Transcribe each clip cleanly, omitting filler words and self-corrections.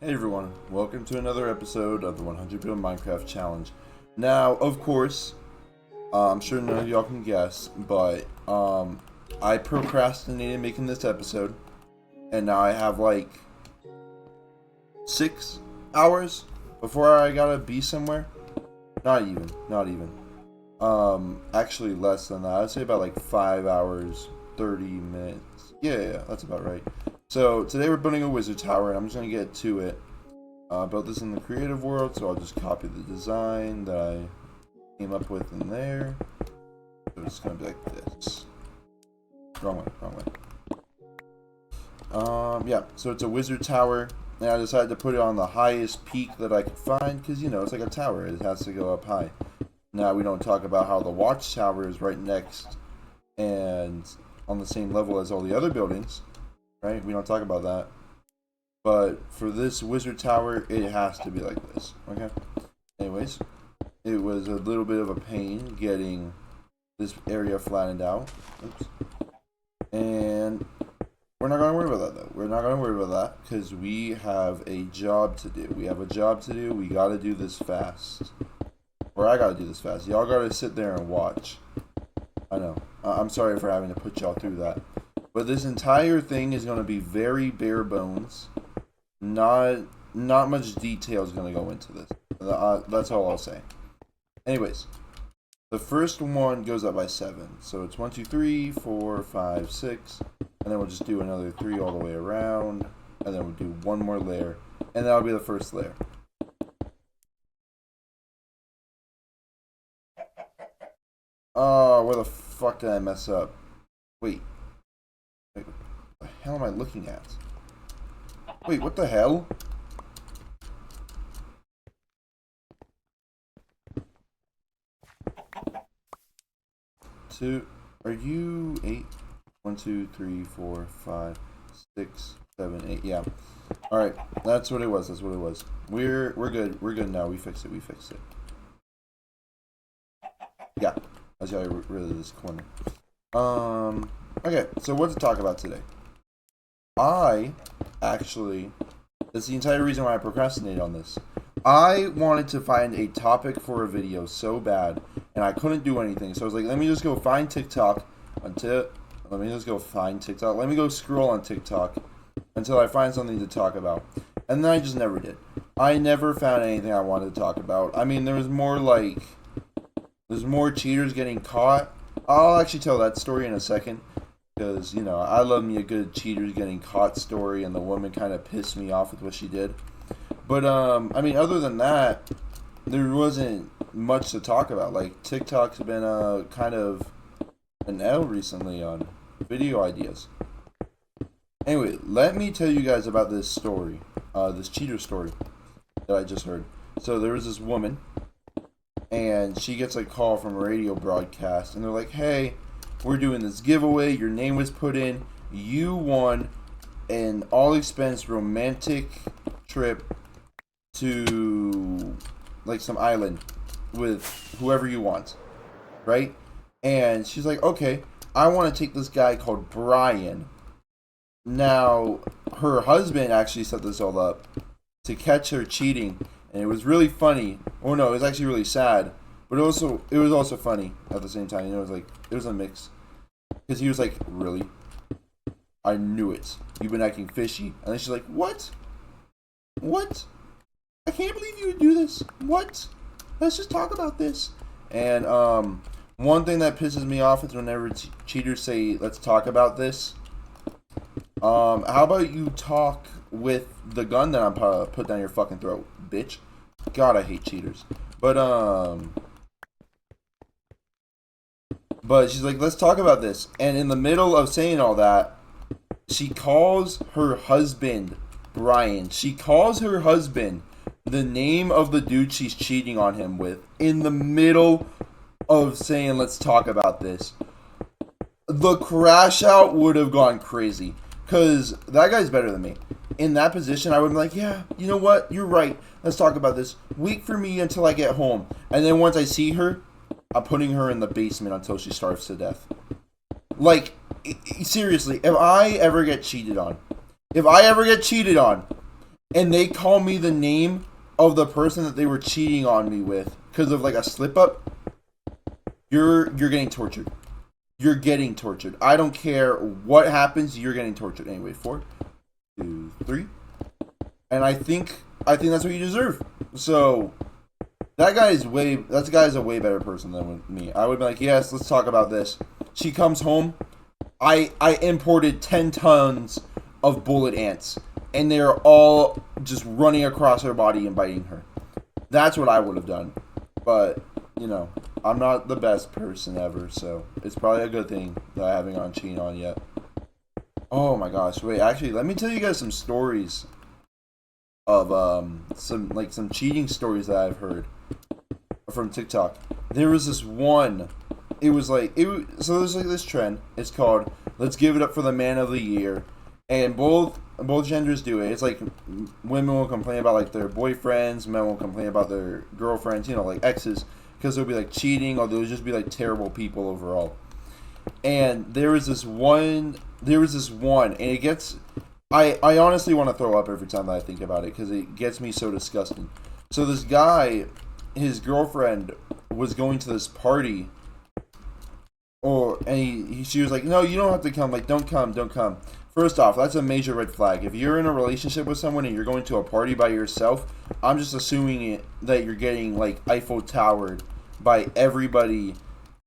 Hey everyone, welcome to another episode of the 100 Build Minecraft Challenge. Now, of course, I'm sure none of y'all can guess, but I procrastinated making this episode, and now I have like 6 hours before I gotta be somewhere. Not even. Actually less than that. I'd say about like 5 hours, 30 minutes. Yeah, that's about right. So today we're building a wizard tower, and I'm just gonna get to it. Built this in the creative world, so I'll just copy the design that I came up with in there. So it's gonna be like this. Wrong way. Yeah. So it's a wizard tower, and I decided to put it on the highest peak that I could find, because it's like a tower; it has to go up high. Now we don't talk about how the watchtower is right next and on the same level as all the other buildings. Right? We don't talk about that. But for this wizard tower, it has to be like this. Okay? Anyways, it was a little bit of a pain getting this area flattened out. Oops. And we're not going to worry about that, though. We're not going to worry about that because we have a job to do. We have a job to do. We got to do this fast. Or I got to do this fast. Y'all got to sit there and watch. I know. I'm sorry for having to put y'all through that. But this entire thing is going to be very bare bones. Not much detail is going to go into this. That's all I'll say. Anyways, the first one goes up by 7. So it's 1, 2, 3, 4, 5, 6. And then we'll just do another 3 all the way around. And then we'll do one more layer. And that'll be the first layer. Oh, where the fuck did I mess up? Wait, what the hell am I looking at? Wait, what the hell? Are you 8? 1, 2, 3, 4, 5, 6, 7, 8. Yeah. Alright, that's what it was. We're good. We're good now. We fixed it. Yeah. That's how I got rid of this corner. Okay, so what to talk about today? That's the entire reason why I procrastinated on this. I wanted to find a topic for a video so bad, and I couldn't do anything. So I was like, let me just go find TikTok Let me go scroll on TikTok until I find something to talk about. And then I just never did. I never found anything I wanted to talk about. I mean, there's more cheaters getting caught. I'll actually tell that story in a second. Because, I love me a good cheaters getting caught story, and the woman kind of pissed me off with what she did. But, I mean, other than that, there wasn't much to talk about. Like, TikTok's been kind of an L recently on video ideas. Anyway, let me tell you guys about this story, this cheater story that I just heard. So, there was this woman, and she gets a call from a radio broadcast, and they're like, hey, we're doing this giveaway. Your name was put in. You won an all-expense romantic trip to like some island with whoever you want, right? And she's like, okay, I want to take this guy called Brian. Now, her husband actually set this all up to catch her cheating, and it was really funny. Oh no, it was actually really sad. But it was also funny at the same time. It was a mix. Because he was like, really? I knew it. You've been acting fishy. And then she's like, what? What? I can't believe you would do this. What? Let's just talk about this. And one thing that pisses me off is whenever cheaters say, let's talk about this. How about you talk with the gun that I'm put down your fucking throat, bitch? God, I hate cheaters. But she's like, let's talk about this. And in the middle of saying all that, she calls her husband Brian. She calls her husband the name of the dude she's cheating on him with in the middle of saying, let's talk about this. The crash out would have gone crazy. Because that guy's better than me. In that position, I would be like, yeah, you know what? You're right. Let's talk about this. Wait for me until I get home. And then once I see her, I'm putting her in the basement until she starves to death. Like, seriously, if I ever get cheated on, and they call me the name of the person that they were cheating on me with because of like a slip up, you're getting tortured. You're getting tortured. I don't care what happens. You're getting tortured anyway. 4, 2, 3, and I think that's what you deserve. So that guy is a way better person than me. I would be like, yes, let's talk about this. She comes home. I imported 10 tons of bullet ants, and they're all just running across her body and biting her. That's what I would have done. But, you know, I'm not the best person ever, so it's probably a good thing that I haven't gotten cheated on yet. Oh my gosh, wait, actually, let me tell you guys some stories of some cheating stories that I've heard from TikTok. There was this one. So there's like this trend. It's called "Let's Give It Up for the Man of the Year," and both genders do it. It's like women will complain about like their boyfriends, men will complain about their girlfriends, you know, like exes, because they'll be like cheating or they'll just be like terrible people overall. And there was this one, and it gets. I honestly want to throw up every time that I think about it because it gets me so disgusting. So this guy, his girlfriend was going to this party, and she was like, "No, you don't have to come. Like, don't come." First off, that's a major red flag. If you're in a relationship with someone and you're going to a party by yourself, I'm just assuming that you're getting like Eiffel Towered by everybody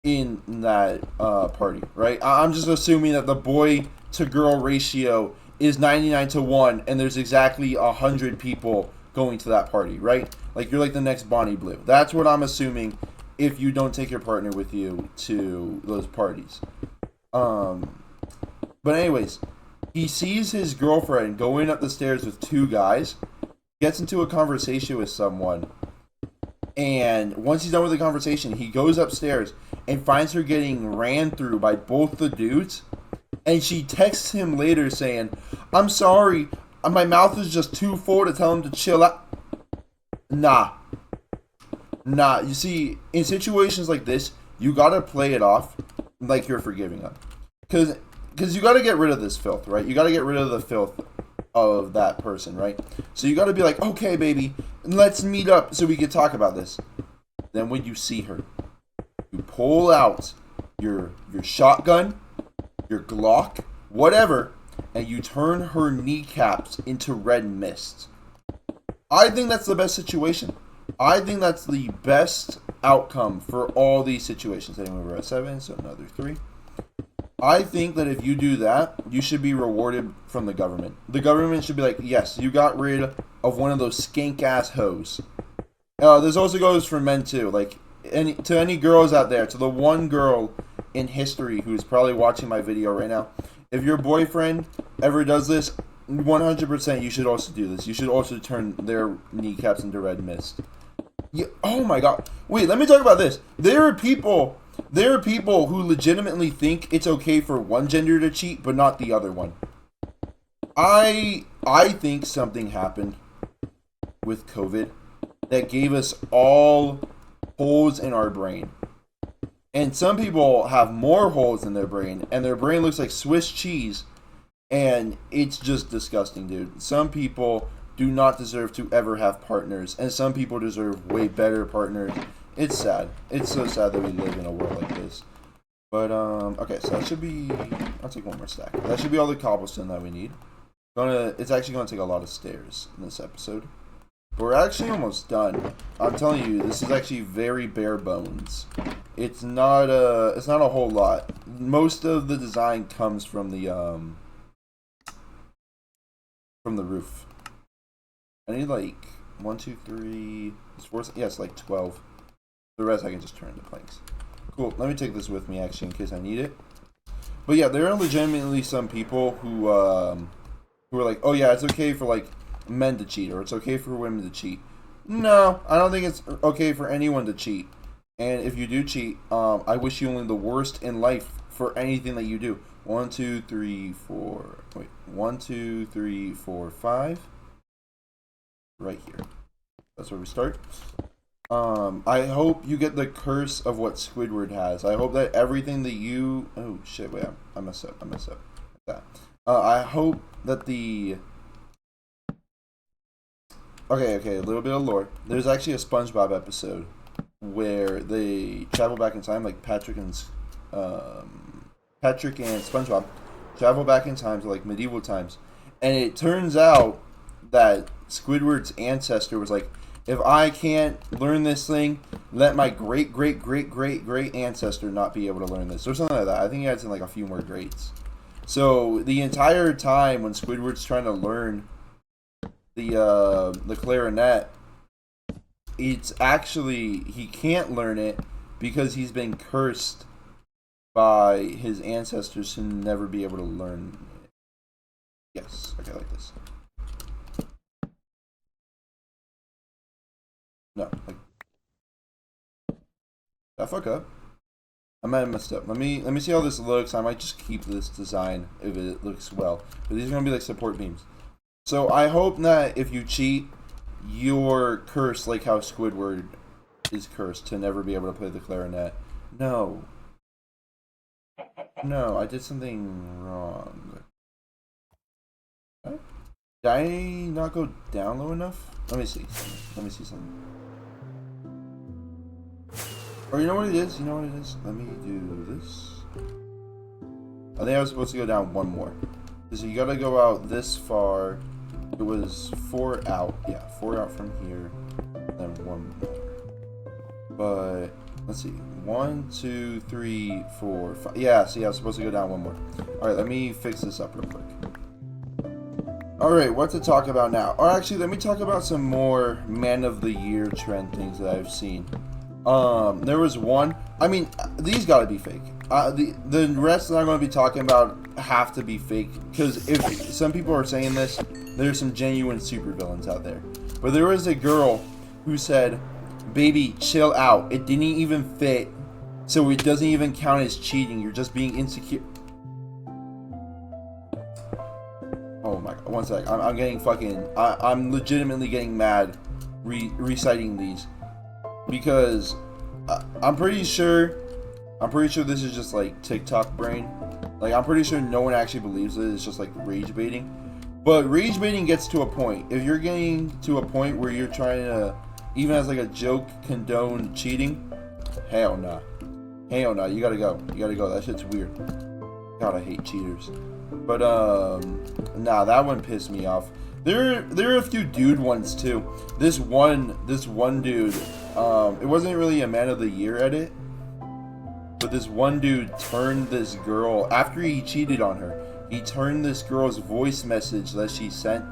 in that party, right? I'm just assuming that the boy to girl ratio is 99 to 1 and there's exactly 100 people going to that party, right? Like you're like the next Bonnie Blue. That's what I'm assuming if you don't take your partner with you to those parties. But anyways, he sees his girlfriend going up the stairs with 2 guys, gets into a conversation with someone, and once he's done with the conversation, he goes upstairs and finds her getting ran through by both the dudes. And she texts him later saying, "I'm sorry, my mouth is just too full to tell him to chill out." Nah. You see, in situations like this, you gotta play it off like you're forgiving them. Because you gotta get rid of this filth, right? You gotta get rid of the filth of that person, right? So you gotta be like, "Okay, baby, let's meet up so we can talk about this." Then when you see her, you pull out your shotgun, your Glock, whatever, and you turn her kneecaps into red mist. I think that's the best situation. I think that's the best outcome for all these situations. Anyway, we're at 7, so another 3. I think that if you do that, you should be rewarded from the government. The government should be like, "Yes, you got rid of one of those skank ass hoes." This also goes for men too. Like any girls out there, to the one girl in history who's probably watching my video right now, if your boyfriend ever does this, 100% you should also do this. You should also turn their kneecaps into red mist. Yeah, oh my god. Wait, let me talk about this. There are people who legitimately think it's okay for one gender to cheat but not the other one. I think something happened with COVID that gave us all holes in our brain. And some people have more holes in their brain, and their brain looks like Swiss cheese, and it's just disgusting, dude. Some people do not deserve to ever have partners, and some people deserve way better partners. It's sad. It's so sad that we live in a world like this. But, okay, so that should be... I'll take one more stack. That should be all the cobblestone that we need. It's actually going to take a lot of stairs in this episode. But we're actually almost done. I'm telling you, this is actually very bare bones. It's not a whole lot. Most of the design comes from the roof. I need like 1, 2, 3, 4. Yes, like 12. The rest I can just turn into planks. Cool. Let me take this with me actually in case I need it. But yeah, there are legitimately some people who are like, "Oh yeah, it's okay for like men to cheat, or it's okay for women to cheat." No, I don't think it's okay for anyone to cheat. And if you do cheat, I wish you only the worst in life for anything that you do. 1, 2, 3, 4. Wait, 1, 2, 3, 4, 5. Right here. That's where we start. I hope you get the curse of what Squidward has. I hope that everything that you... Oh, shit, wait, I messed up. Like that. I hope that the Okay, a little bit of lore. There's actually a SpongeBob episode where they travel back in time, like Patrick and SpongeBob travel back in time to like medieval times, and it turns out that Squidward's ancestor was like, if I can't learn this thing, let my great great great great great ancestor not be able to learn this, or something like that. I think he adds in like a few more greats. So the entire time when Squidward's trying to learn the clarinet, it's actually he can't learn it because he's been cursed by his ancestors to never be able to learn it. Yes, okay, like this. No, like that. Fuck up. I might have messed up. Let me see how this looks. I might just keep this design if it looks well. But these are gonna be like support beams. So I hope that if you cheat, you're cursed like how Squidward is cursed to never be able to play the clarinet. No. No, I did something wrong. What? Did I not go down low enough? Let me see. Let me see something. Or you know what it is? You know what it is? Let me do this. I think I was supposed to go down one more. So you gotta go out this far. It was 4 out. Yeah, 4 out from here. Then 1 more. But let's see. 1, 2, 3, 4, 5. Yeah, see, I was supposed to go down 1 more. Alright, let me fix this up real quick. Alright, what to talk about now? Or actually, let me talk about some more Man of the Year trend things that I've seen. There was one. I mean, these gotta be fake. The rest that I'm going to be talking about have to be fake, because if some people are saying this, there's some genuine supervillains out there. But there was a girl who said, "Baby, chill out. It didn't even fit, so it doesn't even count as cheating. You're just being insecure." Oh my god! One sec. I'm getting fucking. I'm legitimately getting mad reciting these. Because I'm pretty sure this is just like TikTok brain. Like, I'm pretty sure no one actually believes it. It's just like rage baiting. But rage baiting gets to a point. If you're getting to a point where you're trying to, even as like a joke, condone cheating, hell nah. Hell nah. You gotta go. You gotta go. That shit's weird. God, I hate cheaters. But nah, that one pissed me off. There are a few dude ones too. This one dude. It wasn't really a Man of the Year edit, but this one dude turned this girl, after he cheated on her, he turned this girl's voice message that she sent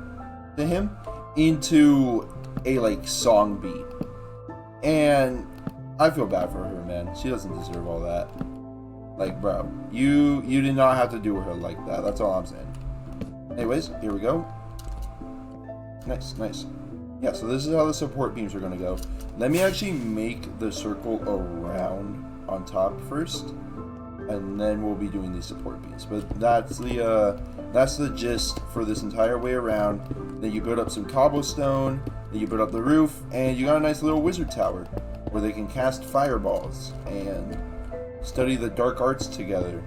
to him into a like song beat. And I feel bad for her, man. She doesn't deserve all that. Like, bro, you did not have to do her like that. That's all I'm saying. Anyways, here we go. Nice, nice. Yeah, so this is how the support beams are going to go. Let me actually make the circle around on top first, and then we'll be doing these support beams. But that's the gist for this entire way around. Then you build up some cobblestone, then you build up the roof, and you got a nice little wizard tower where they can cast fireballs and study the dark arts together.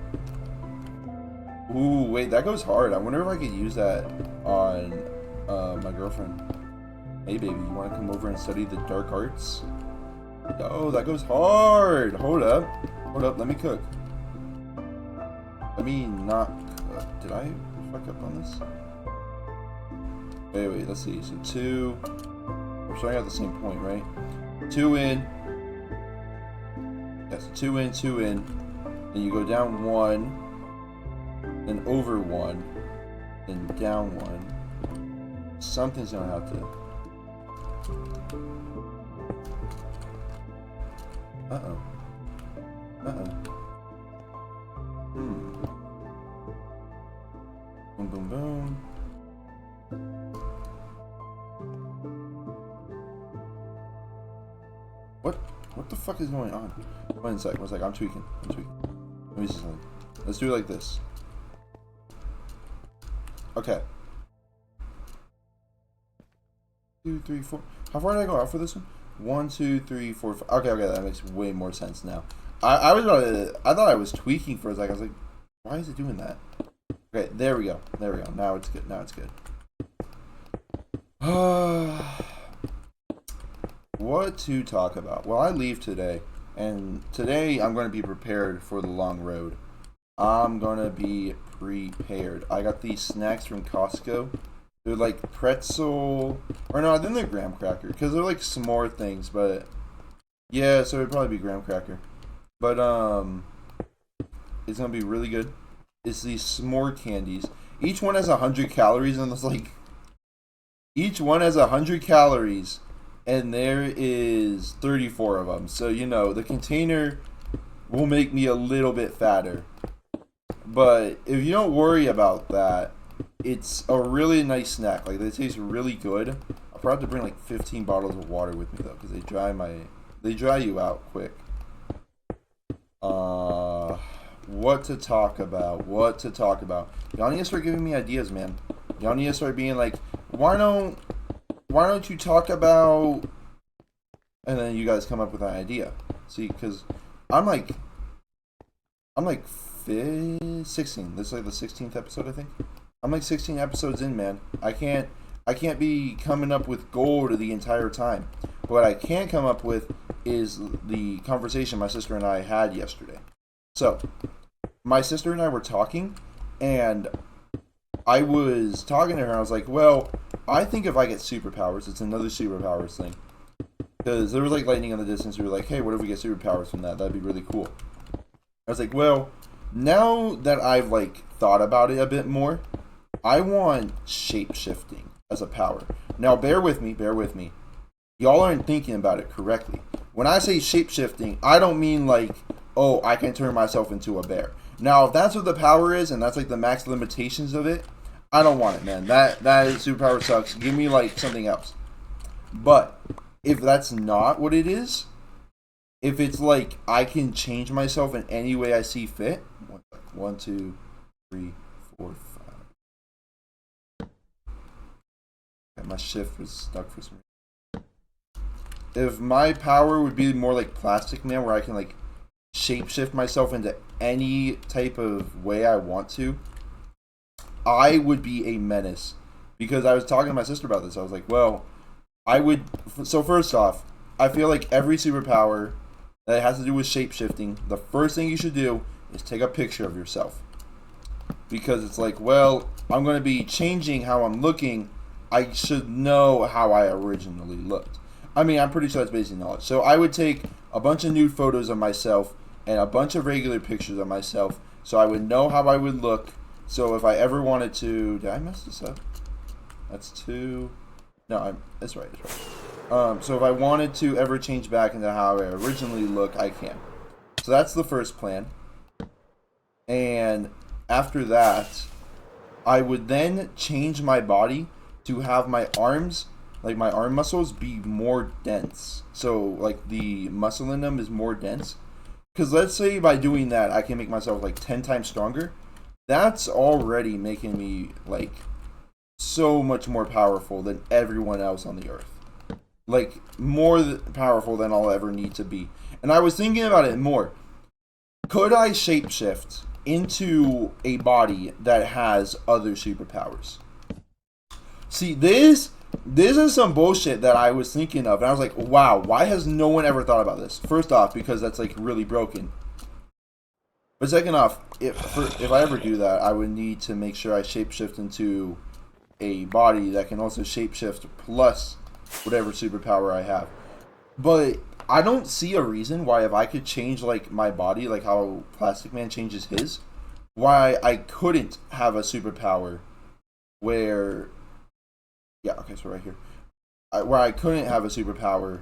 Ooh, wait, that goes hard. I wonder if I could use that on my girlfriend. Hey baby, you want to come over and study the dark arts? Oh, that goes hard. Hold up, let me cook. Let me not cook. Did I fuck up on this? Wait, let's see. So 2, we're starting at the same point, right? 2 in. Yes, 2 in, 2 in. Then you go down 1, then over 1, then down 1. Something's gonna have to. Uh-oh. Boom, boom, boom. What the fuck is going on? One sec. I'm tweaking. Let me see something. Let's do it like this. Okay. 2, 3, 4. How far did I go out for this one? 1, 2, 3, 4, 5. Okay, that makes way more sense now. I thought I was tweaking for a second. I was like, why is it doing that? Okay, there we go. Now it's good. what to talk about? Well, I leave today, and today I'm going to be prepared for the long road. I'm going to be prepared. I got these snacks from Costco. They're like pretzel, or no, I think they're graham cracker, because they're like s'more things, but yeah, so it'd probably be graham cracker. But, it's going to be really good. It's these s'more candies. Each one has 100 calories, and it's like, each one has 100 calories, and there is 34 of them. So, you know, the container will make me a little bit fatter. But if you don't worry about that, it's a really nice snack. Like, they taste really good. I'll probably have to bring like 15 bottles of water with me though, because they dry you out quick. What to talk about? Y'all need to start giving me ideas, man. Y'all need to start being like, why don't you talk about, and then you guys come up with an idea. See, because I'm like 16. This is like the 16th episode, I think. I'm like 16 episodes in, man. I can't be coming up with gold the entire time. What I can come up with is the conversation my sister and I had yesterday. So, my sister and I were talking, and I was talking to her, and I was like, well, I think if I get superpowers, it's another superpowers thing. Because there was like lightning in the distance. We were like, hey, what if we get superpowers from that? That'd be really cool. I was like, well, now that I've like thought about it a bit more, I want shape-shifting as a power. Now, bear with me. Y'all aren't thinking about it correctly. When I say shape-shifting, I don't mean like, oh, I can turn myself into a bear. Now, if that's what the power is, and that's like the max limitations of it, I don't want it, man. That superpower sucks. Give me like something else. But if that's not what it is, if it's like I can change myself in any way I see fit. 1, 2, 3, 4, 5. Okay, my shift was stuck for some reason. If my power would be more like Plastic Man, where I can like shapeshift myself into any type of way I want to, I would be a menace. Because I was talking to my sister about this. I was like, well, so first off, I feel like every superpower that has to do with shapeshifting, the first thing you should do is take a picture of yourself. Because it's like, well, I'm going to be changing how I'm looking. I should know how I originally looked. I mean, I'm pretty sure that's basic knowledge. So I would take a bunch of nude photos of myself and a bunch of regular pictures of myself, so I would know how I would look. So if I ever wanted to, did I mess this up? That's 2. No, that's right. So if I wanted to ever change back into how I originally look, I can. So that's the first plan. And after that, I would then change my body to have my arms, like my arm muscles, be more dense. So like the muscle in them is more dense. Because let's say by doing that, I can make myself like 10 times stronger. That's already making me like so much more powerful than everyone else on the earth. Like more powerful than I'll ever need to be. And I was thinking about it more. Could I shapeshift into a body that has other superpowers? See, this is some bullshit that I was thinking of, and I was like, wow, why has no one ever thought about this? First off, because that's like really broken. But second off, if I ever do that, I would need to make sure I shapeshift into a body that can also shapeshift plus whatever superpower I have. But I don't see a reason why if I could change like my body, like how Plastic Man changes his, why I couldn't have a superpower where, yeah, okay, so right here, where I couldn't have a superpower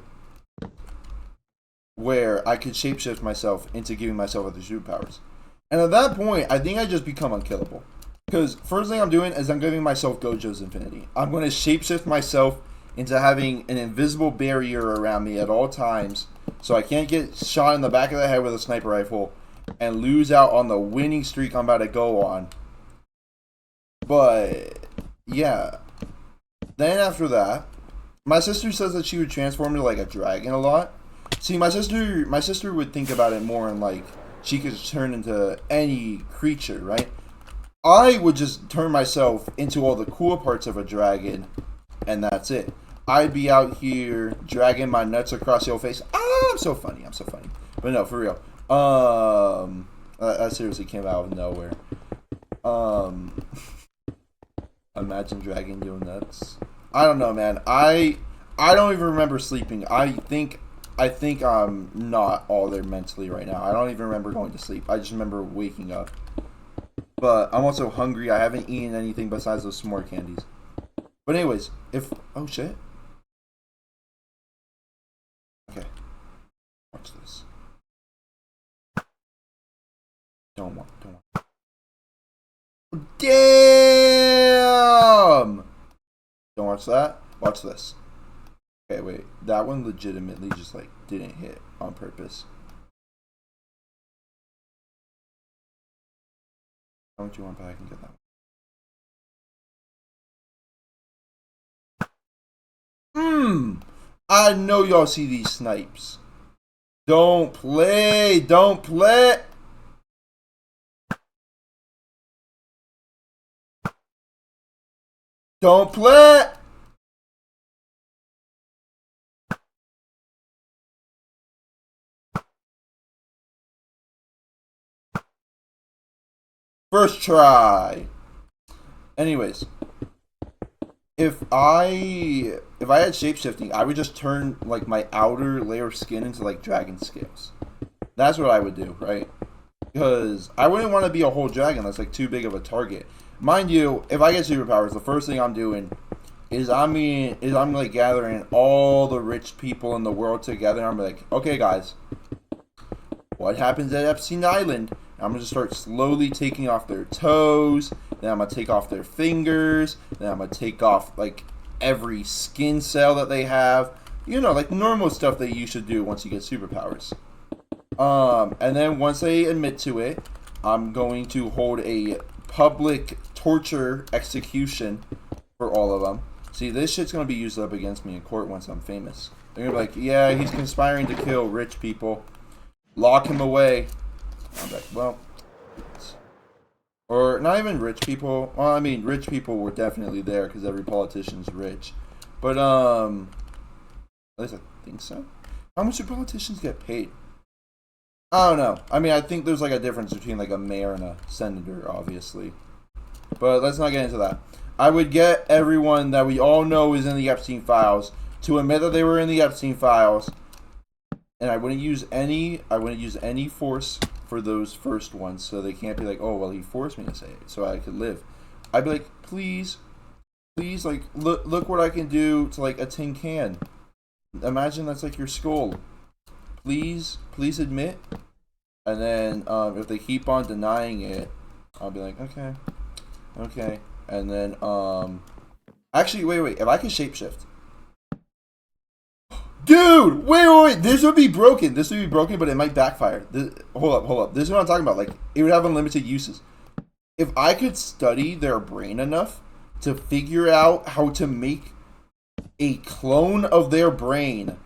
where I could shapeshift myself into giving myself other superpowers. And at that point, I think I just become unkillable. Because first thing I'm doing is I'm giving myself Gojo's Infinity. I'm going to shapeshift myself into having an invisible barrier around me at all times, so I can't get shot in the back of the head with a sniper rifle and lose out on the winning streak I'm about to go on. But yeah, then after that, my sister says that she would transform into like a dragon a lot. See, my sister would think about it more in like she could turn into any creature, right? I would just turn myself into all the cool parts of a dragon, and that's it. I'd be out here dragging my nuts across your face. Ah, I'm so funny. I'm so funny. But no, for real. That seriously came out of nowhere. Imagine dragging your nuts. I don't know, man. I don't even remember sleeping. I think I'm not all there mentally right now. I don't even remember going to sleep. I just remember waking up. But I'm also hungry. I haven't eaten anything besides those s'more candies. But anyways, oh shit. Okay. Watch this. Don't want. Damn! Don't watch that. Watch this. Okay, wait. That one legitimately just like didn't hit on purpose. How much you want back and get that one? I know y'all see these snipes. Don't play. Don't play. Don't play. First try. Anyways, if I had shapeshifting, I would just turn like my outer layer of skin into like dragon scales. That's what I would do, right? Because I wouldn't want to be a whole dragon. That's like too big of a target. Mind you, if I get superpowers, the first thing I'm doing is I'm like gathering all the rich people in the world together. I'm like, okay, guys, what happens at Epstein Island? I'm gonna just start slowly taking off their toes. Then I'm gonna take off their fingers. Then I'm gonna take off like every skin cell that they have. You know, like normal stuff that you should do once you get superpowers. And then once they admit to it, I'm going to hold a public torture execution for all of them. See, this shit's gonna be used up against me in court once I'm famous. They're gonna be like, yeah, he's conspiring to kill rich people. Lock him away. I'm like, well, or not even rich people. Well, I mean, rich people were definitely there because every politician's rich. But at least I think so. How much do politicians get paid? I don't know. I mean, I think there's like a difference between like a mayor and a senator, obviously. But let's not get into that. I would get everyone that we all know is in the Epstein files to admit that they were in the Epstein files, and I wouldn't use any force for those first ones, so they can't be like, oh well, he forced me to say it so I could live. I'd be like, please, like look what I can do to like a tin can. Imagine that's like your skull. Please admit. And then if they keep on denying it, I'll be like, okay. And then actually, wait. If I can shapeshift, dude, wait. This would be broken. But it might backfire. Hold up. This is what I'm talking about. Like, it would have unlimited uses. If I could study their brain enough to figure out how to make a clone of their brain.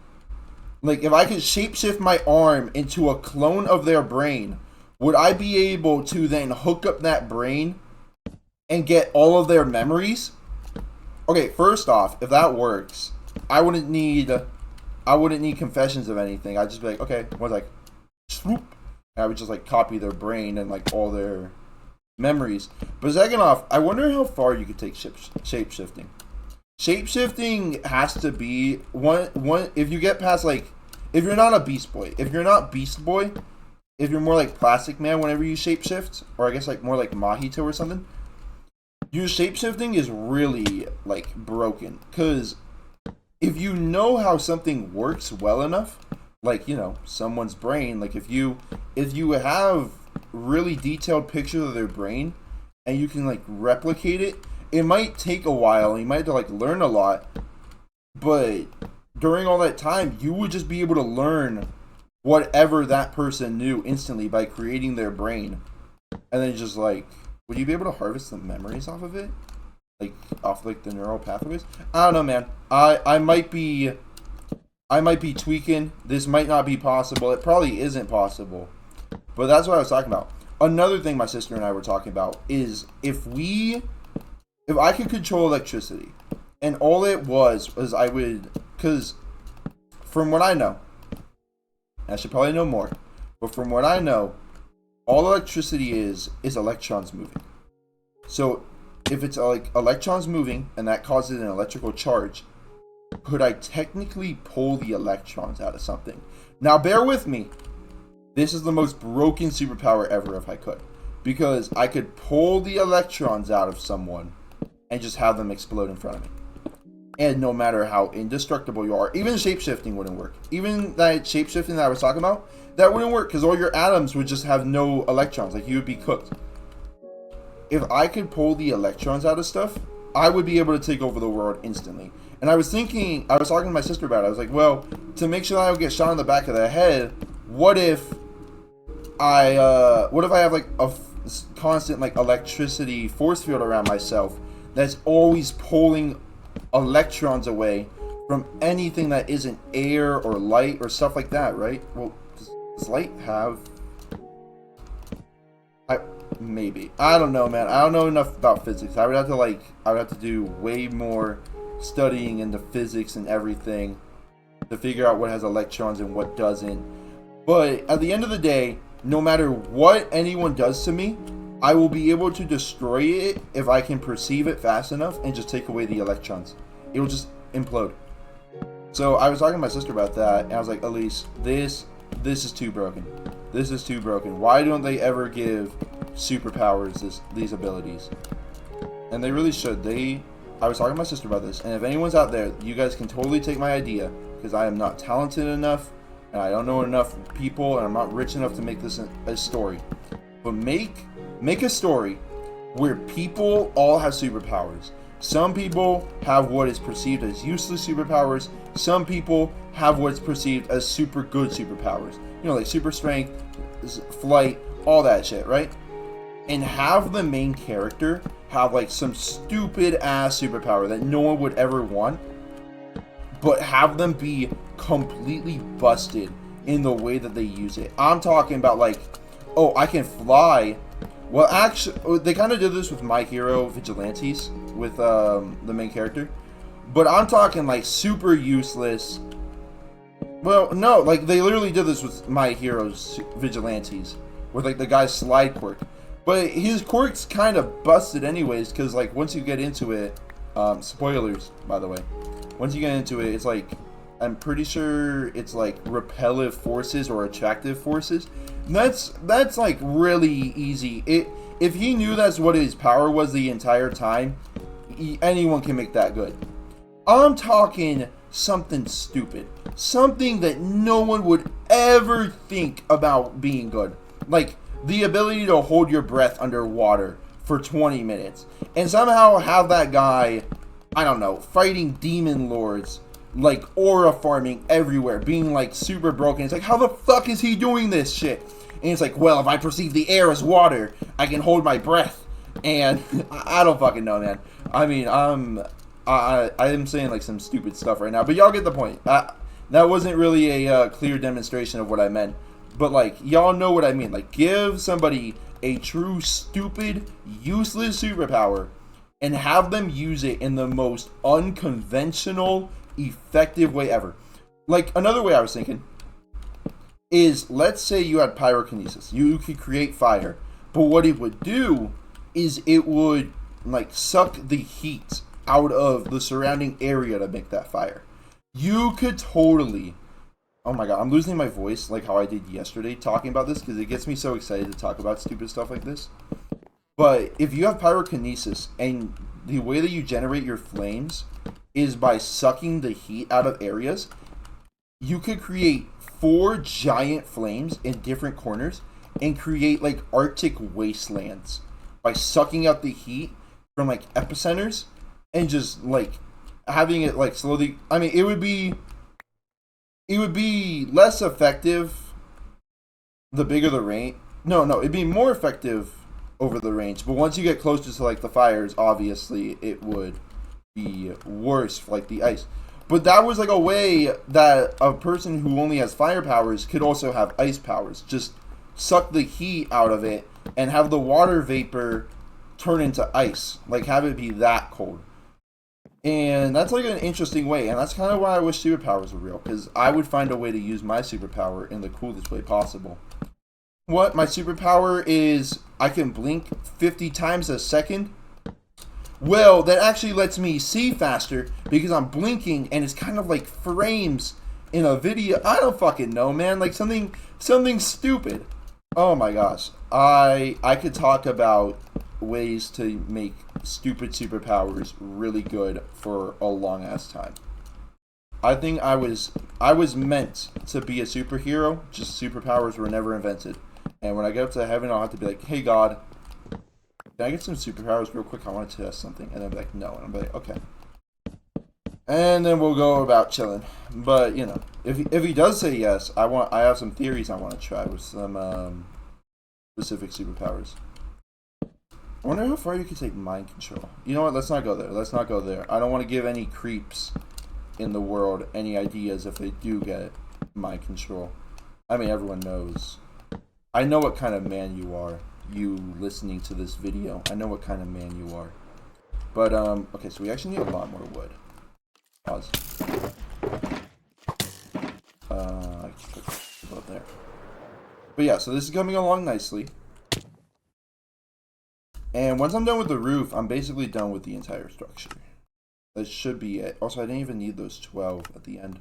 Like, if I could shapeshift my arm into a clone of their brain, would I be able to then hook up that brain and get all of their memories? Okay, first off, if that works, I wouldn't need confessions of anything. I'd just be like, okay, one like, swoop, and I would just like copy their brain and like all their memories. But second off, I wonder how far you could take shape-shifting. Shape-shifting has to be one if you get past like, if you're not a Beast Boy, if you're more like Plastic Man whenever you shapeshift, or I guess like more like Mahito or something, your shapeshifting is really like broken. Cause if you know how something works well enough, like, you know, someone's brain, like if you have really detailed pictures of their brain and you can like replicate it, it might take a while. You might have to like learn a lot, but during all that time, you would just be able to learn whatever that person knew instantly by creating their brain, and then just like, would you be able to harvest the memories off of it, like off like the neural pathways? I don't know, man. I might be tweaking. This might not be possible. It probably isn't possible, but that's what I was talking about. Another thing my sister and I were talking about is if I could control electricity, And all it was I would, because from what I know, I should probably know more, but from what I know, all electricity is electrons moving. So if it's like electrons moving and that causes an electrical charge, could I technically pull the electrons out of something? Now bear with me. This is the most broken superpower ever if I could. Because I could pull the electrons out of someone and just have them explode in front of me. And no matter how indestructible you are, even shapeshifting wouldn't work. Even that shapeshifting that I was talking about, that wouldn't work because all your atoms would just have no electrons. Like, you would be cooked. If I could pull the electrons out of stuff, I would be able to take over the world instantly. And I was talking to my sister about it. I was like, well, to make sure that I don't get shot in the back of the head, what if I have like a constant like electricity force field around myself that's always pulling electrons away from anything that isn't air or light or stuff like that, right? Well, does light have... Maybe. I don't know, man. I don't know enough about physics. I would have to do way more studying into physics and everything to figure out what has electrons and what doesn't. But at the end of the day, no matter what anyone does to me, I will be able to destroy it if I can perceive it fast enough and just take away the electrons. It will just implode. So I was talking to my sister about that, and I was like, Elise, this is too broken. This is too broken. Why don't they ever give superpowers these abilities? And they really should. I was talking to my sister about this, and if anyone's out there, you guys can totally take my idea, because I am not talented enough, and I don't know enough people, and I'm not rich enough to make this a story. But make a story where people all have superpowers. Some people have what is perceived as useless superpowers. Some people have what's perceived as super good superpowers. You know, like super strength, flight, all that shit, right? And have the main character have like some stupid ass superpower that no one would ever want, but have them be completely busted in the way that they use it. I'm talking about like, oh, I can fly. Well, actually, they kind of did this with My Hero Vigilantes, with the main character. But I'm talking like super useless. Well, no, like they literally did this with My Hero's Vigilantes, with like the guy's slide quirk. But his quirk's kind of busted anyways, because like once you get into it, spoilers, by the way. Once you get into it, it's like, I'm pretty sure it's like repellent forces or attractive forces. And that's like really easy. If he knew that's what his power was the entire time, anyone can make that good. I'm talking something stupid. Something that no one would ever think about being good. Like the ability to hold your breath underwater for 20 minutes. And somehow have that guy, I don't know, fighting demon lords, like aura farming everywhere, being like super broken. It's like, how the fuck is he doing this shit? And it's like, well, if I perceive the air as water, I can hold my breath. And I don't fucking know, man. I mean, I am saying like some stupid stuff right now, but y'all get the point. That wasn't really a clear demonstration of what I meant. But like, y'all know what I mean. Like, give somebody a true stupid, useless superpower and have them use it in the most unconventional, effective way ever. Like, another way I was thinking is, let's say you had pyrokinesis. You could create fire. But what it would do is it would, like, suck the heat out of the surrounding area to make that fire. You could totally... Oh my god, I'm losing my voice like how I did yesterday talking about this, because it gets me so excited to talk about stupid stuff like this. But if you have pyrokinesis, and the way that you generate your flames is by sucking the heat out of areas, you could create 4 giant flames in different corners and create like Arctic wastelands by sucking out the heat from like epicenters and just like having it like slowly... I mean, it would be less effective the bigger the range. No, it'd be more effective over the range. But once you get closer to like the fires, obviously it would be worse for like the ice. But that was like a way that a person who only has fire powers could also have ice powers. Just suck the heat out of it and have the water vapor turn into ice. Like, have it be that cold. And that's like an interesting way, and that's kind of why I wish superpowers were real, because I would find a way to use my superpower in the coolest way possible. What? My superpower is I can blink 50 times a second? Well, that actually lets me see faster because I'm blinking and it's kind of like frames in a video. I don't fucking know, man. Like something stupid. Oh my gosh. I could talk about ways to make stupid superpowers really good for a long ass time. I think I was meant to be a superhero, just superpowers were never invented. And when I get up to heaven, I'll have to be like, "Hey God, can I get some superpowers real quick? I want to test something." And they'll be like, "No." And I'm like, "Okay." And then we'll go about chilling. But you know, if he does say yes, I have some theories I want to try with some specific superpowers. I wonder how far you can take mind control. You know what? Let's not go there. Let's not go there. I don't want to give any creeps in the world any ideas if they do get mind control. I mean, everyone knows. I know what kind of man you are. You listening to this video. I know what kind of man you are. But, okay, so we actually need a lot more wood. Pause. I can put it up there. But yeah, so this is coming along nicely. And once I'm done with the roof, I'm basically done with the entire structure. That should be it. Also, I didn't even need those 12 at the end.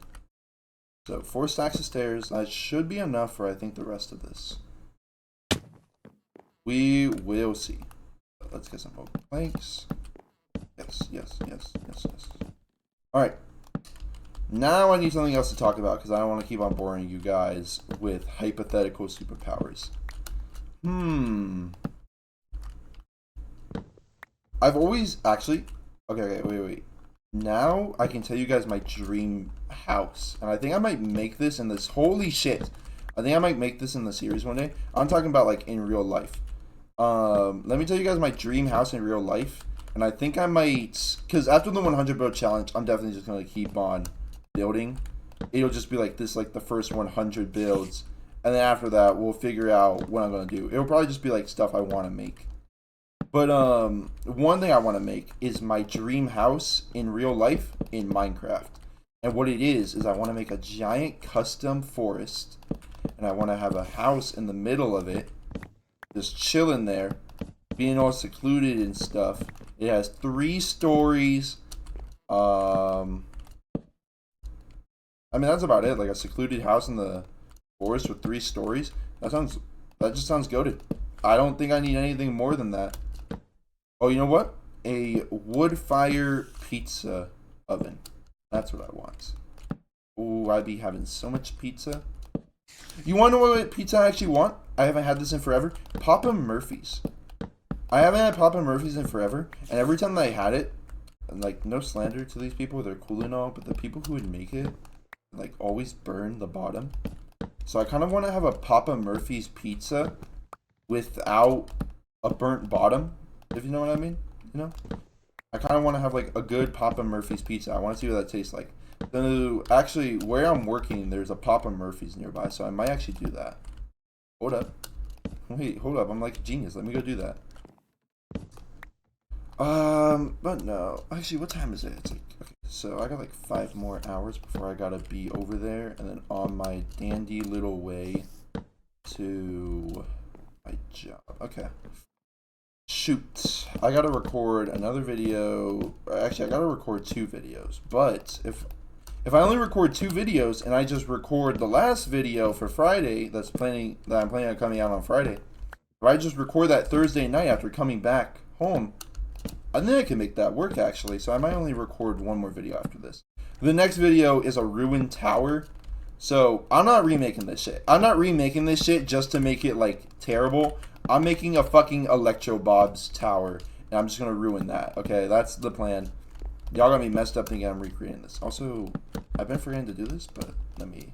So, 4 stacks of stairs. That should be enough for, I think, the rest of this. We will see. Let's get some oak planks. Yes. Alright. Now I need something else to talk about because I don't want to keep on boring you guys with hypothetical superpowers. I've always actually okay, wait. Now I can tell you guys my dream house. And I think I might make this in this holy shit. I think I might make this in the series one day. I'm talking about like in real life. Let me tell you guys my dream house in real life. And I think I might, because after the 100 build challenge, I'm definitely just going to keep on building. It'll just be like this, like the first 100 builds. And then after that, we'll figure out what I'm going to do. It'll probably just be like stuff I want to make. But one thing I want to make is my dream house in real life in Minecraft. And what it is I want to make a giant custom forest. And I want to have a house in the middle of it. Just chilling there. Being all secluded and stuff. It has 3 stories. I mean, that's about it. Like a secluded house in the forest with 3 stories. That just sounds goated. I don't think I need anything more than that. Oh, you know what? A wood fire pizza oven. That's what I want. Ooh, I'd be having so much pizza. You want to know what pizza I actually want? I haven't had this in forever. Papa Murphy's. I haven't had Papa Murphy's in forever, and every time that I had it, and like no slander to these people, they're cool and all, but the people who would make it, like always burn the bottom. So I kind of want to have a Papa Murphy's pizza without a burnt bottom, if you know what I mean. You know, I kind of want to have like a good Papa Murphy's pizza. I want to see what that tastes like. So actually, where I'm working, there's a Papa Murphy's nearby, so I might actually do that. Hold up. Wait, hold up. I'm like a genius. Let me go do that. But no. Actually, what time is it? It's like, okay, so I got like 5 more hours before I gotta be over there, and then on my dandy little way to my job. Okay. Shoot. I gotta record another video. Actually, I gotta record 2 videos. But if I only record 2 videos and I just record the last video for Friday that I'm planning on coming out on Friday, if I just record that Thursday night after coming back home, I think I can make that work actually. So I might only record 1 more video after this. The next video is a ruined tower. So I'm not remaking this shit. I'm not remaking this shit just to make it like terrible. I'm making a fucking Electro Bob's tower, and I'm just gonna ruin that. Okay, that's the plan. Y'all got me messed up thinking I'm recreating this. Also, I've been forgetting to do this, but let me.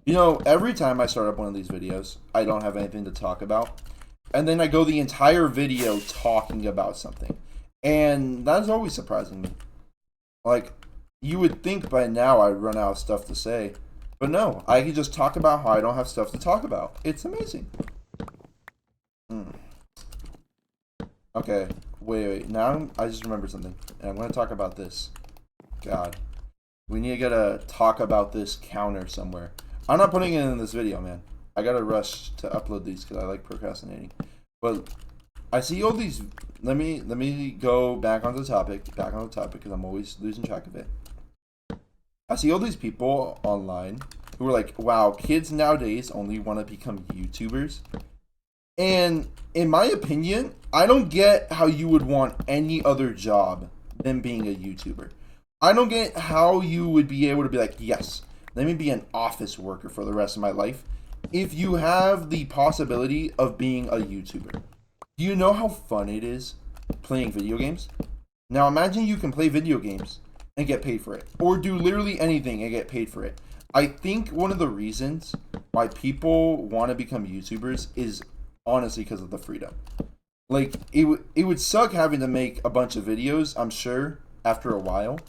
You know, every time I start up one of these videos, I don't have anything to talk about, and then I go the entire video talking about something, and that's always surprising me. Like, you would think by now I'd run out of stuff to say, but no, I can just talk about how I don't have stuff to talk about. It's amazing. Okay, Wait. Now I just remembered something. And I'm going to talk about this. God. We need to get a talk about this counter somewhere. I'm not putting it in this video, man. I got to rush to upload these because I like procrastinating. But I see all these... Let me go back onto the topic. Because I'm always losing track of it. I see all these people online who are like, wow, kids nowadays only want to become YouTubers. And in my opinion, I don't get how you would want any other job than being a YouTuber. I don't get how you would be able to be like, yes, let me be an office worker for the rest of my life if you have the possibility of being a YouTuber. Do you know how fun it is playing video games? Now imagine you can play video games and get paid for it, or do literally anything and get paid for it. I think one of the reasons why people want to become YouTubers is honestly because of the freedom. Like, it would suck having to make a bunch of videos, I'm sure, after a while.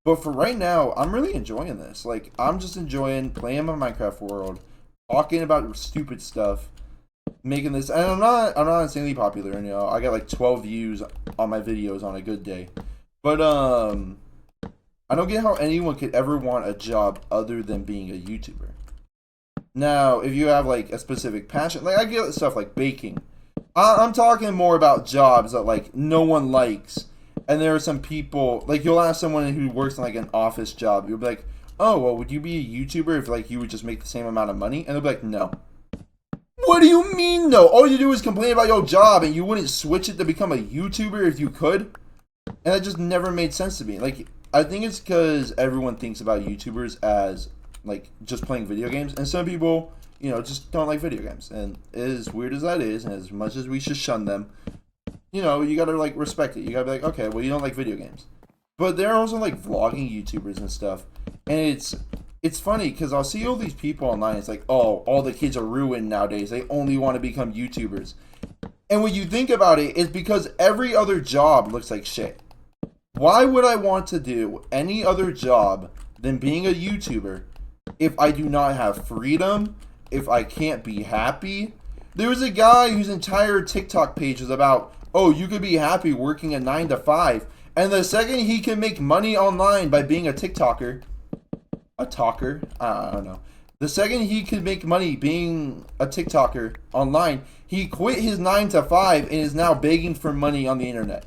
But for right now, I'm really enjoying this. Like, I'm just enjoying playing my Minecraft world, talking about stupid stuff, making this. And I'm not insanely popular. You know, I got like 12 views on my videos on a good day. But I don't get how anyone could ever want a job other than being a YouTuber. Now, if you have like a specific passion, like I get stuff like baking. I'm talking more about jobs that like no one likes. And there are some people, like you'll ask someone who works in like an office job, you'll be like, oh, well, would you be a YouTuber if like you would just make the same amount of money? And they'll be like, no. What do you mean no? All you do is complain about your job and you wouldn't switch it to become a YouTuber if you could? And that just never made sense to me. Like, I think it's because everyone thinks about YouTubers as like just playing video games, and some people, you know, just don't like video games. And as weird as that is, and as much as we should shun them, you know, you gotta like respect it. You gotta be like, okay, well, you don't like video games, but there are also like vlogging YouTubers and stuff, and it's funny because I'll see all these people online. It's like, oh, all the kids are ruined nowadays. They only want to become YouTubers, and when you think about it, it's because every other job looks like shit. Why would I want to do any other job than being a YouTuber if I do not have freedom, if I can't be happy? There was a guy whose entire TikTok page was about, oh, you could be happy working a 9 to 5, and the second he can make money online by being a TikToker, a talker, I don't know. The second he could make money being a TikToker online, he quit his 9 to 5 and is now begging for money on the internet.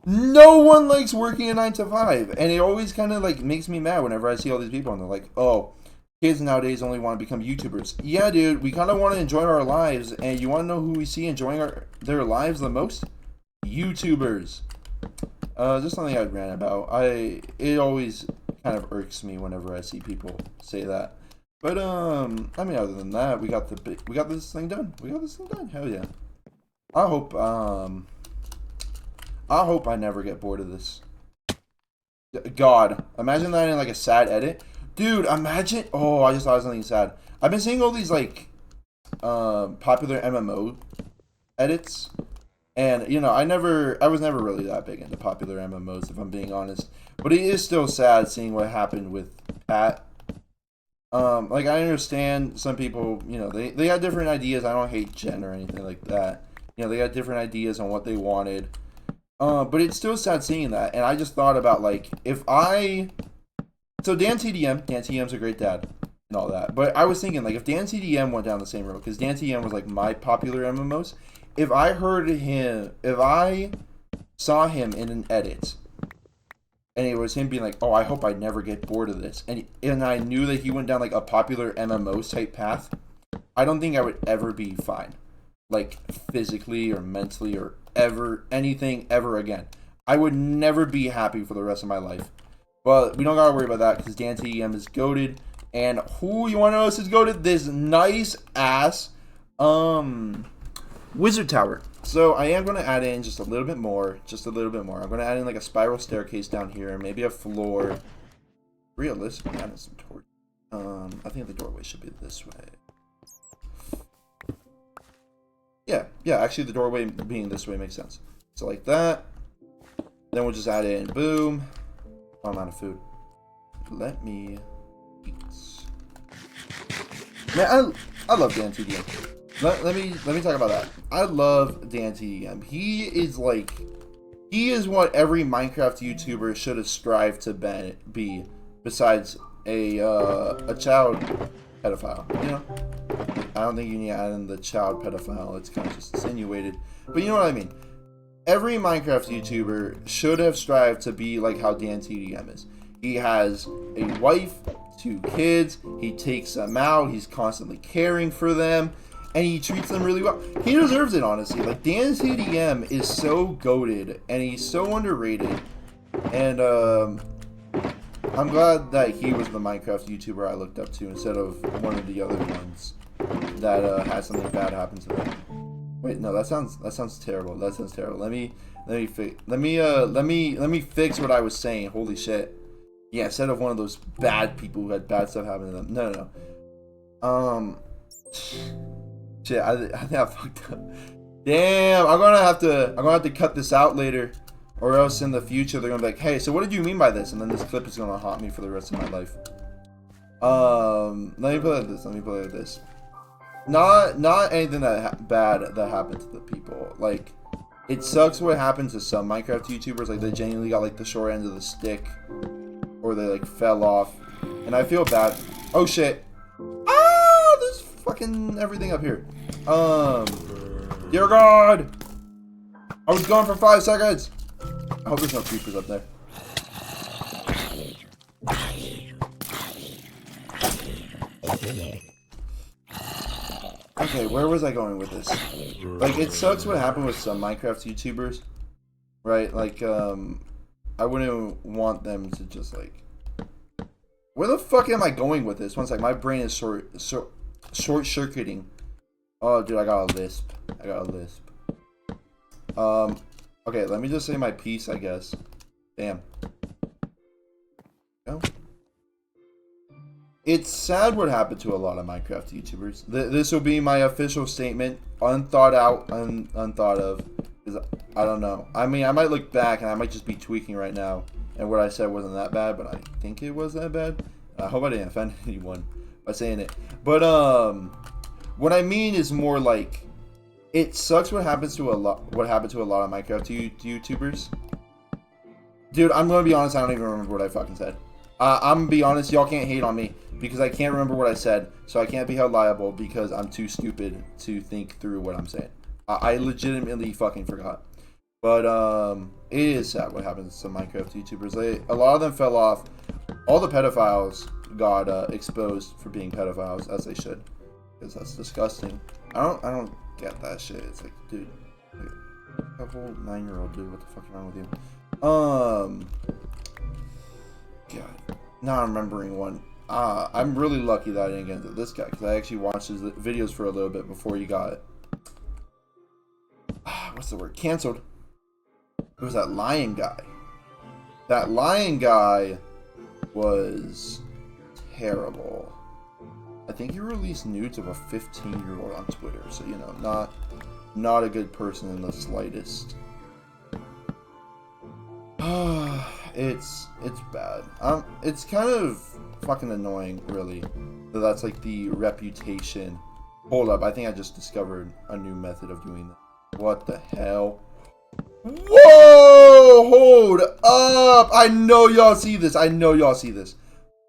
No one likes working a 9 to 5, and it always kind of like makes me mad whenever I see all these people and they're like, oh, kids nowadays only want to become YouTubers. Yeah, dude, we kind of want to enjoy our lives, and you want to know who we see enjoying their lives the most? YouTubers. Just something I'd rant about. It always kind of irks me whenever I see people say that. But I mean, other than that, we got this thing done. Hell yeah. I hope I never get bored of this. God, imagine that in like a sad edit. Dude, imagine. Oh, I just thought of something sad. I've been seeing all these like popular MMO edits, and you know, I was never really that big into popular MMOs, if I'm being honest. But it is still sad seeing what happened with Pat. Like, I understand some people, you know, they had different ideas. I don't hate Jen or anything like that. You know, they got different ideas on what they wanted. But it's still sad seeing that, and I just thought about, like, so DanTDM's a great dad, and all that, but I was thinking, like, if DanTDM went down the same road, because DanTDM was, like, my popular MMOs, if I saw him in an edit, and it was him being like, oh, I hope I never get bored of this, and I knew that he went down, like, a popular MMO type path, I don't think I would ever be fine, like, physically or mentally or anything ever again. I would never be happy for the rest of my life. But we don't gotta worry about that because DanTDM is goated. And who you wanna know else is goated? This nice ass Wizard Tower. So I am gonna add in just a little bit more. I'm gonna add in like a spiral staircase down here, maybe a floor. Realistically, add in some torch. I think the doorway should be this way. Yeah, actually the doorway being this way makes sense. So like that. Then we'll just add in, boom. Oh, I'm out of food. Let me eat. Man, I love DanTDM. Let me talk about that. I love DanTDM. He is like He is what every Minecraft YouTuber should have strived to be, besides a child pedophile. You know, I don't think you need to add in the child pedophile. It's kind of just insinuated, but you know what I mean. Every Minecraft YouTuber should have strived to be like how DanTDM is. He has a wife, 2 kids. He takes them out. He's constantly caring for them. And he treats them really well. He deserves it, honestly. Like, DanTDM is so goated, and he's so underrated. And, I'm glad that he was the Minecraft YouTuber I looked up to instead of one of the other ones that, had something bad happen to them. Wait, no, that sounds terrible. That sounds terrible. Let me fix what I was saying. Holy shit. Yeah, instead of one of those bad people who had bad stuff happen to them. No. Shit, I think I fucked up. Damn, I'm gonna have to cut this out later, or else in the future they're gonna be like, hey, so what did you mean by this? And then this clip is gonna haunt me for the rest of my life. Let me play like this. Not anything bad that happened to the people. Like, it sucks what happened to some Minecraft YouTubers. Like, they genuinely got like the short end of the stick, or they like fell off, and I feel bad. Oh shit. There's fucking everything up here. Dear God! I was gone for 5 seconds! I hope there's no creepers up there. Okay, where was I going with this? Like, it sucks what happened with some Minecraft YouTubers. Right? Like, I wouldn't want them to just, like... Where the fuck am I going with this? One sec, my brain is short-circuiting. Oh, dude, I got a lisp. Okay, let me just say my piece, I guess. Damn. No? It's sad what happened to a lot of Minecraft YouTubers. This will be my official statement. Unthought out, unthought of. Because I don't know. I mean, I might look back and I might just be tweaking right now. And what I said wasn't that bad, but I think it was that bad. I hope I didn't offend anyone by saying it. But, what I mean is more like, it sucks what happened to a lot of Minecraft YouTubers. Dude, I'm gonna be honest, I don't even remember what I fucking said. I'm gonna be honest, y'all can't hate on me because I can't remember what I said, so I can't be held liable because I'm too stupid to think through what I'm saying. I legitimately fucking forgot. But it is sad what happens to some Minecraft YouTubers. A lot of them fell off. All the pedophiles got exposed for being pedophiles, as they should, because that's disgusting. I don't get that shit. It's like, dude, a whole 9-year-old dude. What the fuck is wrong with you? God, now I'm remembering one. I'm really lucky that I didn't get into this guy because I actually watched his videos for a little bit before he got what's the word? Canceled. It was that lion guy. That lion guy was terrible. I think he released nudes of a 15-year-old on Twitter, so you know, not a good person in the slightest. It's bad. It's kind of fucking annoying, really, that that's like the reputation. Hold up, I think I just discovered a new method of doing that. What the hell? Whoa! Hold up! I know y'all see this.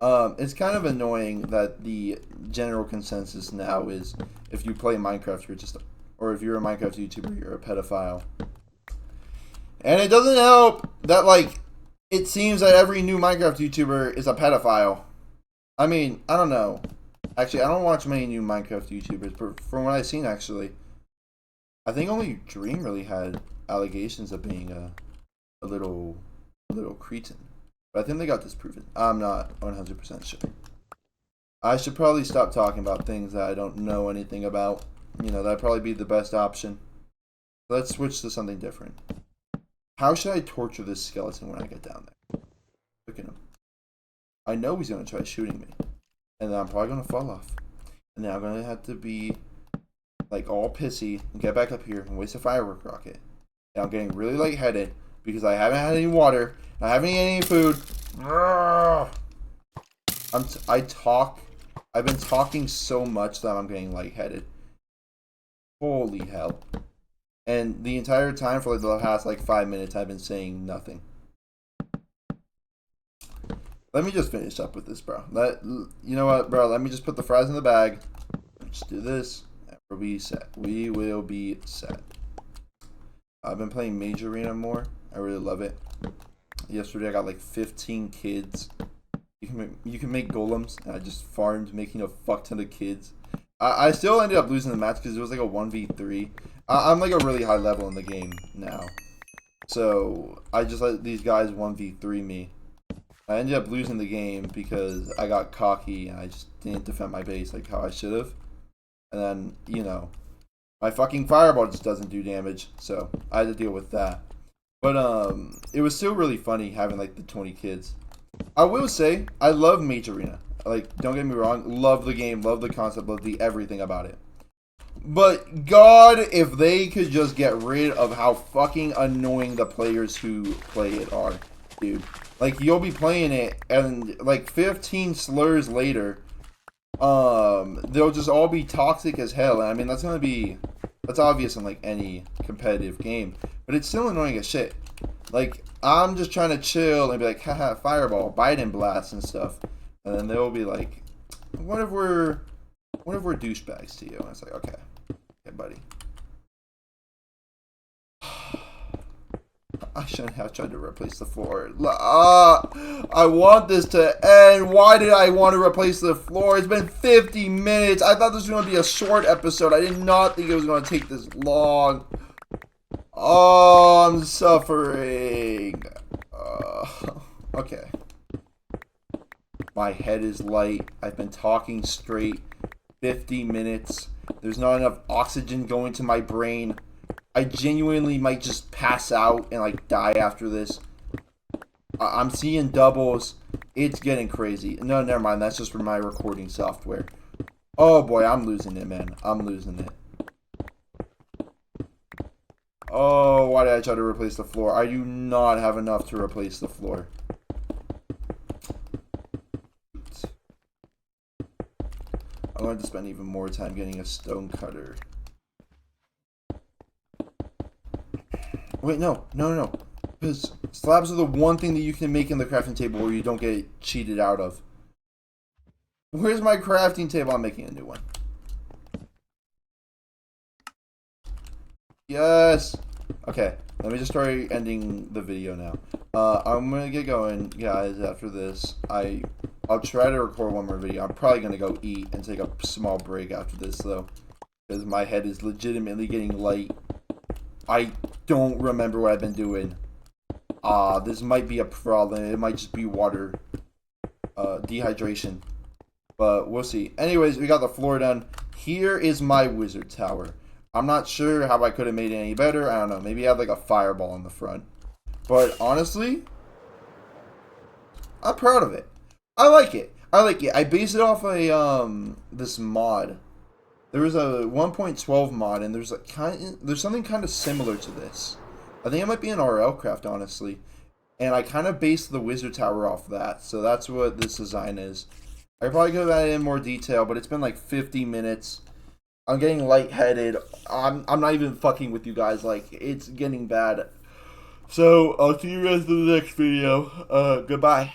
It's kind of annoying that the general consensus now is if you play Minecraft, or if you're a Minecraft YouTuber, you're a pedophile. And it doesn't help that, like, it seems that every new Minecraft YouTuber is a pedophile. I mean, I don't know. Actually, I don't watch many new Minecraft YouTubers, but from what I've seen, actually, I think only Dream really had allegations of being a little cretin. But I think they got disproven. I'm not 100% sure. I should probably stop talking about things that I don't know anything about. You know, that'd probably be the best option. Let's switch to something different. How should I torture this skeleton when I get down there? Look at him. I know he's going to try shooting me. And then I'm probably going to fall off. And then I'm going to have to be, like, all pissy and get back up here and waste a firework rocket. And I'm getting really lightheaded because I haven't had any water. I haven't eaten any food. I've been talking so much that I'm getting lightheaded. Holy hell. And the entire time for like the past like 5 minutes, I've been saying nothing. Let me just finish up with this, bro. You know what, bro? Let me just put the fries in the bag. Just do this, and we'll be set. We will be set. I've been playing Mage Arena more. I really love it. Yesterday I got like 15 kids. You can make golems, and I just farmed making a fuck ton of kids. I still ended up losing the match because it was like a 1v3. I'm like a really high level in the game now, so I just let these guys 1v3 me. I ended up losing the game because I got cocky and I just didn't defend my base like how I should have. And then, you know, my fucking fireball just doesn't do damage, so I had to deal with that. But it was still really funny having like the 20 kids. I will say, I love Mage Arena. Like, don't get me wrong, love the game, love the concept, love the everything about it. But God, if they could just get rid of how fucking annoying the players who play it are, dude. Like, you'll be playing it, and like 15 slurs later, they'll just all be toxic as hell. And I mean, that's obvious in like any competitive game, but it's still annoying as shit. Like, I'm just trying to chill and be like, haha, fireball, Biden blast and stuff, and then they'll be like, what if we're douchebags to you? And it's like, okay, buddy. I shouldn't have tried to replace the floor. I want this to end. Why did I want to replace the floor? It's been 50 minutes. I thought this was going to be a short episode. I did not think it was going to take this long. Oh, I'm suffering. Okay. My head is light. I've been talking straight 50 minutes. There's not enough oxygen going to my brain. I genuinely might just pass out and like die after this. I'm seeing doubles. It's getting crazy. No, never mind. That's just for my recording software. Oh boy, I'm losing it, man. I'm losing it. Oh, why did I try to replace the floor? I do not have enough to replace the floor. I'm going to spend even more time getting a stone cutter. Wait, no. Because slabs are the one thing that you can make in the crafting table where you don't get cheated out of. Where's my crafting table? I'm making a new one. Yes! Okay, let me just start ending the video now. I'm gonna get going, guys, after this. I'll try to record one more video. I'm probably gonna go eat and take a small break after this, though. Because my head is legitimately getting light. I don't remember what I've been doing. This might be a problem. It might just be water. Dehydration. But we'll see. Anyways, we got the floor done. Here is my wizard tower. I'm not sure how I could have made it any better. I don't know. Maybe I have like a fireball in the front. But honestly, I'm proud of it. I like it. I based it off a this mod. There was a 1.12 mod, and there's something kind of similar to this. I think it might be an RLcraft, honestly. And I kind of based the wizard tower off that, so that's what this design is. I probably could have added in more detail, but it's been like 50 minutes. I'm getting lightheaded. I'm not even fucking with you guys. Like, it's getting bad. So I'll see you guys in the next video. Goodbye.